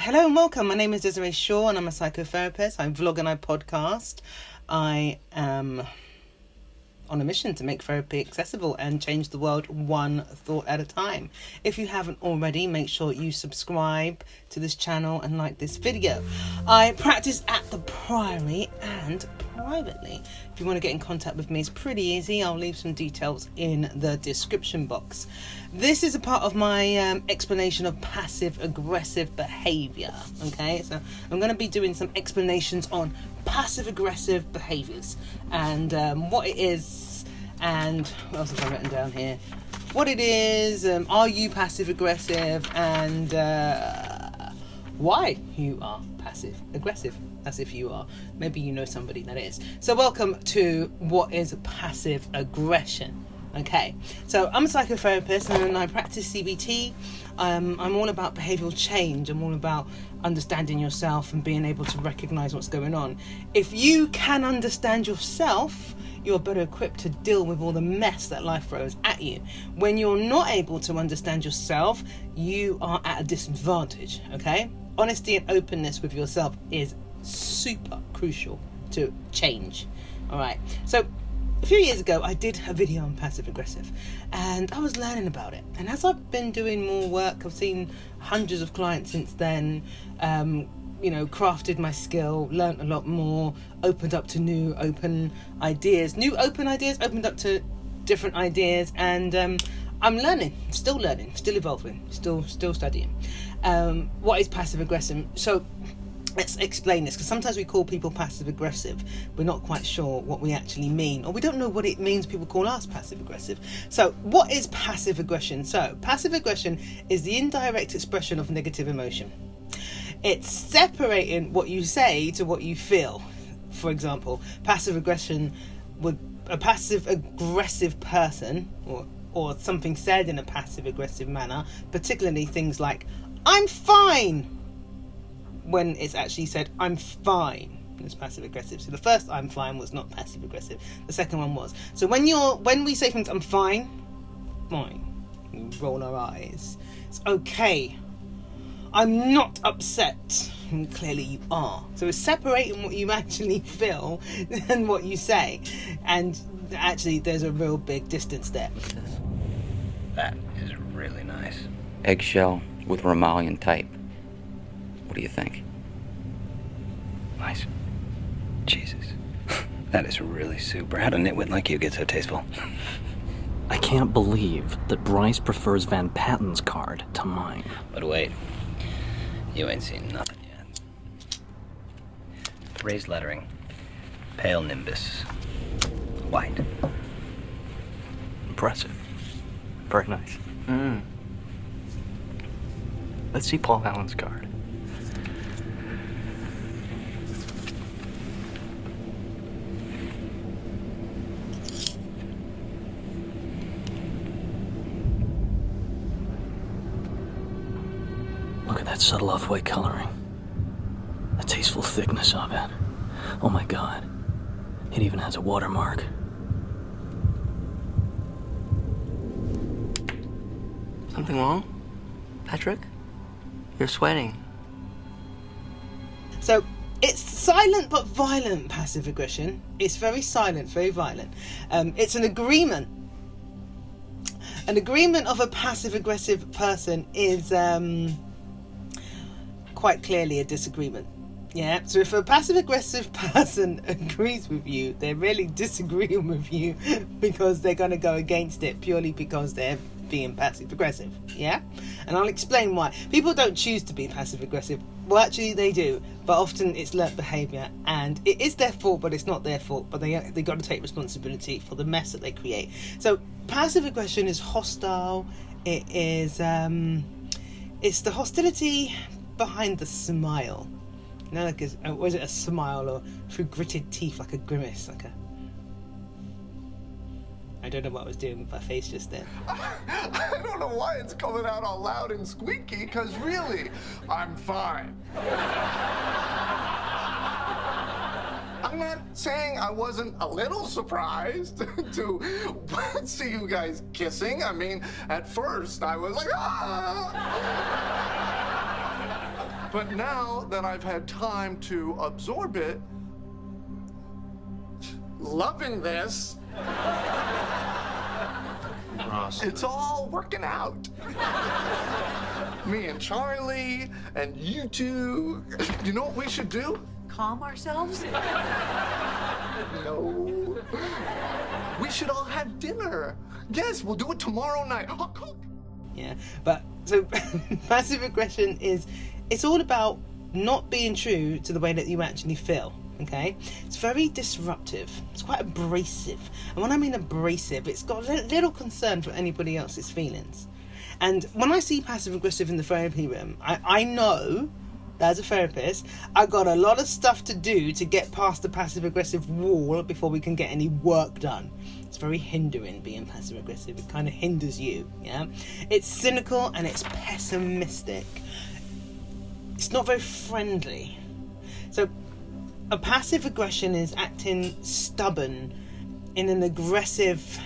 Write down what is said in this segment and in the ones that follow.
Hello and welcome. My name is Desiree Shaw and I'm a psychotherapist. I vlog and I podcast. I am on a mission to make therapy accessible and change the world one thought at a time. If you haven't already, make sure you subscribe to this channel and like this video. I practice at the Priory and privately. If you want to get in contact with me, it's pretty easy. I'll leave some details in the description box. This is a part of my explanation of passive-aggressive behaviour. Okay, so I'm going to be doing some explanations on passive-aggressive behaviours and what it is, and what else have I written down here? What it is, are you passive-aggressive, and why you are passive-aggressive, as if you are. Maybe you know somebody that is. So welcome to what is passive aggression. Okay, so I'm a psychotherapist and I practice CBT. I'm all about behavioural change. I'm all about understanding yourself and being able to recognise what's going on. If you can understand yourself, you're better equipped to deal with all the mess that life throws at you. When you're not able to understand yourself, you are at a disadvantage, okay? Honesty and openness with yourself is super crucial to change, all right? So a few years ago, I did a video on passive aggressive and I was learning about it. And as I've been doing more work, I've seen hundreds of clients since then, crafted my skill, learned a lot more, opened up to new open ideas, opened up to different ideas. And I'm learning, still evolving, still studying. What is passive aggressive? So let's explain this, because sometimes we call people passive aggressive. We're not quite sure what we actually mean, or we don't know what it means people call us passive aggressive. So what is passive aggression? So passive aggression is the indirect expression of negative emotion. It's separating what you say to what you feel. For example, passive aggression would a passive aggressive person or something said in a passive aggressive manner, particularly things like "I'm fine," when it's actually said "I'm fine." It's passive aggressive. So the first "I'm fine" was not passive aggressive. The second one was. So when we say things "I'm fine," we roll our eyes. It's okay. I'm not upset. And clearly you are. So it's separating what you actually feel and what you say. And actually there's a real big distance there. That is really nice. Eggshell with Romalian type. What do you think? Nice. Jesus. That is really super. How did a nitwit like you get so tasteful? I can't believe that Bryce prefers Van Patten's card to mine. But wait. You ain't seen nothing yet. Raised lettering. Pale nimbus. White. Impressive. Very nice. Let's see Paul Allen's card. Look at that subtle off-white coloring. The tasteful thickness of it. Oh my God. It even has a watermark. Something wrong? Patrick? You're sweating. So it's silent but violent passive aggression. It's very silent, very violent. It's an agreement. An agreement of a passive aggressive person is quite clearly a disagreement. Yeah, so if a passive aggressive person agrees with you, they're really disagreeing with you because they're going to go against it purely because they're being passive aggressive. Yeah, and I'll explain why. People don't choose to be passive aggressive. Well, actually they do, but often it's learnt behaviour and it is their fault, but it's not their fault. But they got to take responsibility for the mess that they create. So passive aggression is hostile. It is it's the hostility behind the smile. You know, like was it a smile or through gritted teeth, like a grimace, like a... I don't know what I was doing with my face just then. I don't know why it's coming out all loud and squeaky, because really, I'm fine. I'm not saying I wasn't a little surprised to see you guys kissing. I mean, at first I was like, ah! But now that I've had time to absorb it, loving this, Ross. it's all working out. Me and Charlie and you two. You know what we should do? Calm ourselves? No. We should all have dinner. Yes, we'll do it tomorrow night. I'll cook. Yeah, but so passive aggression it's all about not being true to the way that you actually feel. Okay, it's very disruptive. It's quite abrasive, and when I mean abrasive, it's got a little concern for anybody else's feelings. And when I see passive aggressive in the therapy room, I know, as a therapist, I got a lot of stuff to do to get past the passive aggressive wall before we can get any work done. It's very hindering being passive aggressive. It kind of hinders you. Yeah, it's cynical and it's pessimistic. It's not very friendly. So a passive aggression is acting stubborn in an aggressive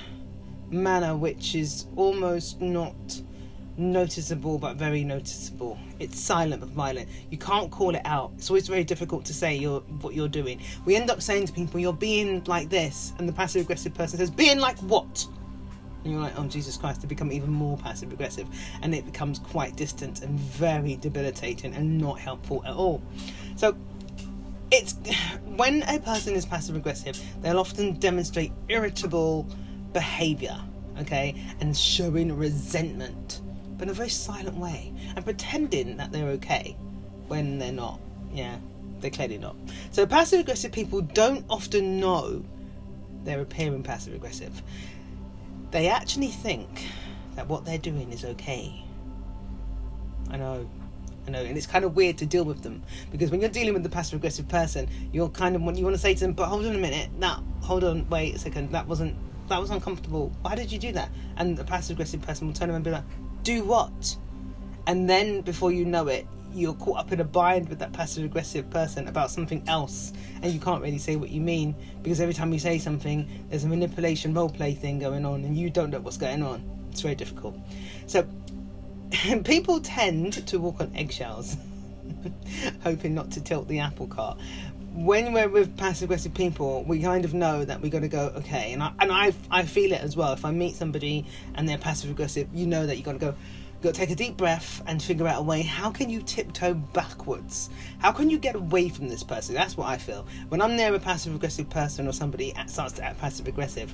manner which is almost not noticeable but very noticeable. It's silent but violent. You can't call it out. It's always very difficult to say what you're doing. We end up saying to people, you're being like this, and the passive aggressive person says, being like what? And you're like, oh Jesus Christ, they become even more passive aggressive, and it becomes quite distant and very debilitating and not helpful at all. So it's when a person is passive aggressive, they'll often demonstrate irritable behaviour, okay, and showing resentment, but in a very silent way, and pretending that they're okay when they're not. Yeah, they're clearly not. So passive aggressive people don't often know they're appearing passive aggressive. They actually think that what they're doing is okay. I know, and it's kind of weird to deal with them, because when you're dealing with the passive aggressive person, you're kind of, you want to say to them, but hold on a minute, hold on, wait a second, that was uncomfortable. Why did you do that? And the passive aggressive person will turn around and be like, do what? And then before you know it, you're caught up in a bind with that passive aggressive person about something else, and you can't really say what you mean, because every time you say something, there's a manipulation role play thing going on, and you don't know what's going on. It's very difficult. So people tend to walk on eggshells, hoping not to tilt the apple cart. When we're with passive aggressive people, we kind of know that we got to go, okay, and I feel it as well. If I meet somebody and they're passive aggressive, you know that you got to go. You've got to take a deep breath and figure out a way. How can you tiptoe backwards? How can you get away from this person? That's what I feel. When I'm near a passive aggressive person, or somebody starts to act passive aggressive,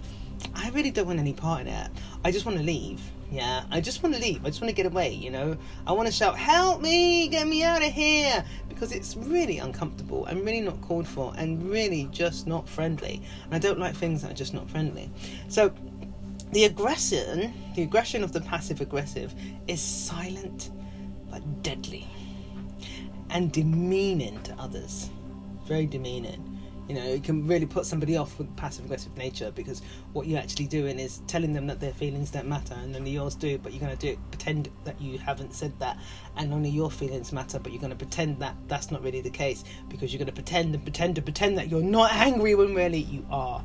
I really don't want any part in it. I just want to leave. Yeah, I just want to leave. I just want to get away, you know. I want to shout, help me, get me out of here, because it's really uncomfortable and really not called for and really just not friendly. And I don't like things that are just not friendly. So the aggression of the passive aggressive is silent but deadly and demeaning to others. Very demeaning. You know, it can really put somebody off with passive aggressive nature, because what you're actually doing is telling them that their feelings don't matter and only yours do, but you're going to pretend that you haven't said that, and only your feelings matter, but you're going to pretend that that's not really the case, because you're going to pretend that you're not angry when really you are.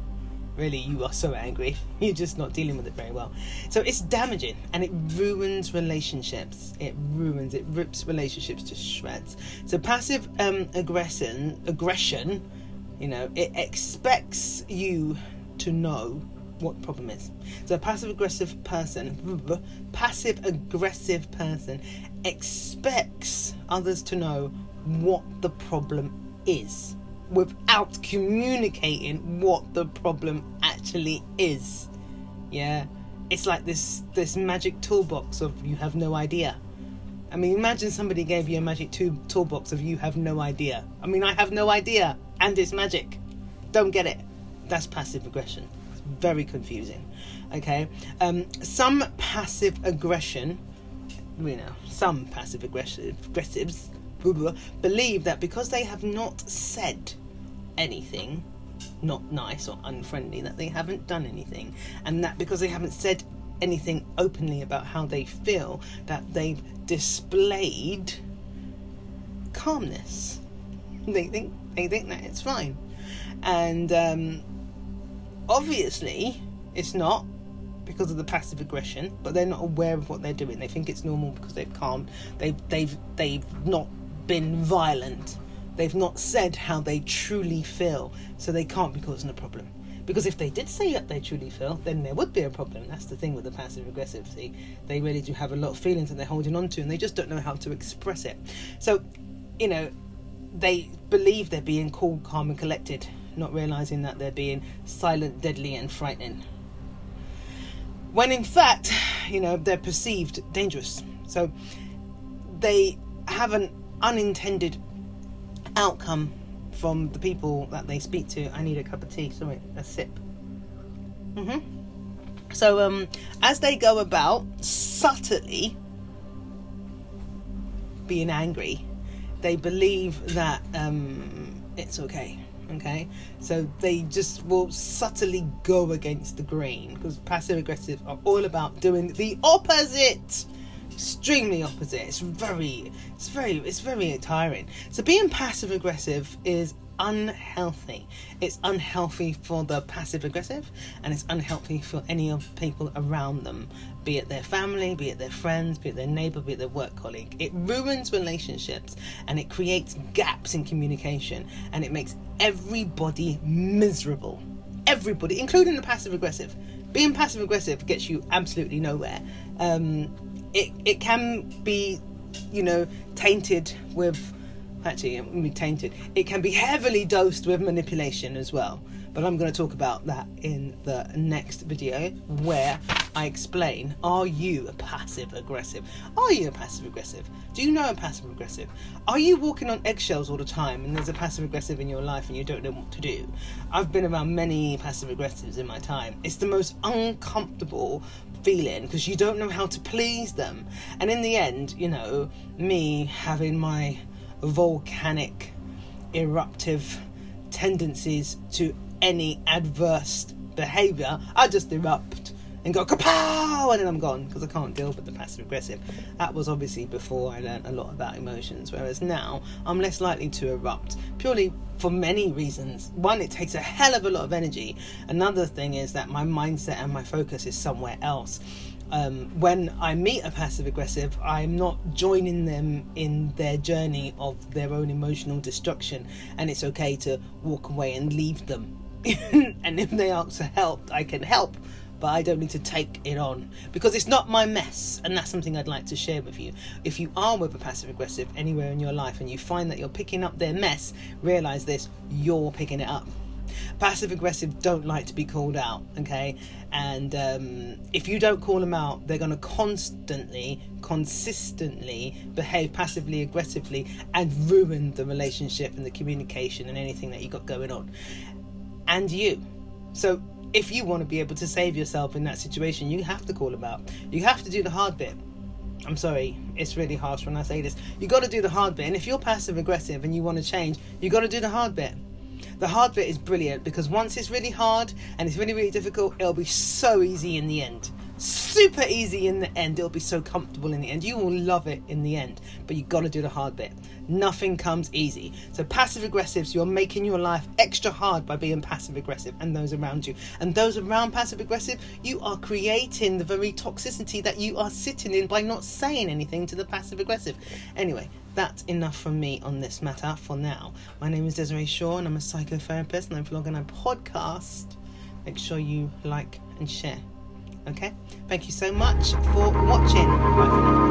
Really, you are so angry. You're just not dealing with it very well. So it's damaging, and it ruins relationships. It rips relationships to shreds. So passive aggression, you know, it expects you to know what the problem is. So a passive aggressive person expects others to know what the problem is, without communicating what the problem actually is. Yeah, it's like this magic toolbox of you have no idea. I mean, imagine somebody gave you a magic toolbox of you have no idea. I mean, I have no idea, and it's magic. Don't get it. That's passive aggression. It's very confusing. Okay, some passive aggression, some passive aggressives believe that because they have not said anything not nice or unfriendly, that they haven't done anything, and that because they haven't said anything openly about how they feel, that they've displayed calmness. They think that it's fine, and obviously it's not, because of the passive aggression, but they're not aware of what they're doing. They think it's normal because they've calmed. They've not been violent. They've not said how they truly feel, so they can't be causing a problem. Because if they did say what they truly feel, then there would be a problem. That's the thing with the passive aggressive. See, they really do have a lot of feelings that they're holding on to, and they just don't know how to express it. So, you know, they believe they're being cool, calm and collected, not realising that they're being silent, deadly and frightening. When in fact, you know, they're perceived dangerous. So they have an unintended outcome from the people that they speak to. I need a cup of tea, sorry, a sip. So as they go about subtly being angry, they believe that it's okay. So they just will subtly go against the grain, because passive aggressive are all about doing the opposite. Extremely opposite. It's very tiring. So being passive aggressive is unhealthy. It's unhealthy for the passive aggressive, and it's unhealthy for any of the people around them, be it their family, be it their friends, be it their neighbour, be it their work colleague. It ruins relationships, and it creates gaps in communication, and it makes everybody miserable. Everybody, including the passive aggressive. Being passive aggressive gets you absolutely nowhere. It can be, you know, tainted with, it can be heavily dosed with manipulation as well. But I'm going to talk about that in the next video, where I explain, are you a passive aggressive? Are you a passive aggressive? Do you know a passive aggressive? Are you walking on eggshells all the time and there's a passive aggressive in your life and you don't know what to do? I've been around many passive aggressives in my time. It's the most uncomfortable feeling, because you don't know how to please them. And in the end, you know, me having my volcanic eruptive tendencies to any adverse behaviour, I just erupt and go kapow, and then I'm gone, because I can't deal with the passive aggressive. That was obviously before I learned a lot about emotions, whereas now I'm less likely to erupt, purely for many reasons. One, it takes a hell of a lot of energy. Another thing is that my mindset and my focus is somewhere else. When I meet a passive aggressive, I'm not joining them in their journey of their own emotional destruction, and it's okay to walk away and leave them. And if they ask for help, I can help, but I don't need to take it on, because it's not my mess. And that's something I'd like to share with you. If you are with a passive aggressive anywhere in your life and you find that you're picking up their mess, realise this: you're picking it up. Passive aggressive don't like to be called out, okay? And if you don't call them out, they're going to consistently behave passively aggressively and ruin the relationship and the communication and anything that you got going on. And you. So if you want to be able to save yourself in that situation, you have to call them out. You have to do the hard bit. I'm sorry, it's really harsh when I say this. You got to do the hard bit. And if you're passive aggressive and you want to change, you got to do the hard bit. The hard bit is brilliant, because once it's really hard and it's really, really difficult, it'll be so easy in the end. Super easy in the end. It'll be so comfortable in the end. You will love it in the end, but you got to do the hard bit. Nothing comes easy. So passive aggressives, you're making your life extra hard by being passive aggressive, and those around you. And those around passive aggressive, you are creating the very toxicity that you are sitting in by not saying anything to the passive aggressive. Anyway, that's enough from me on this matter for now. My name is Desiree Shaw, and I'm a psychotherapist, and I'm vlogging a podcast. Make sure you like and share. Okay? Thank you so much for watching. Bye for now.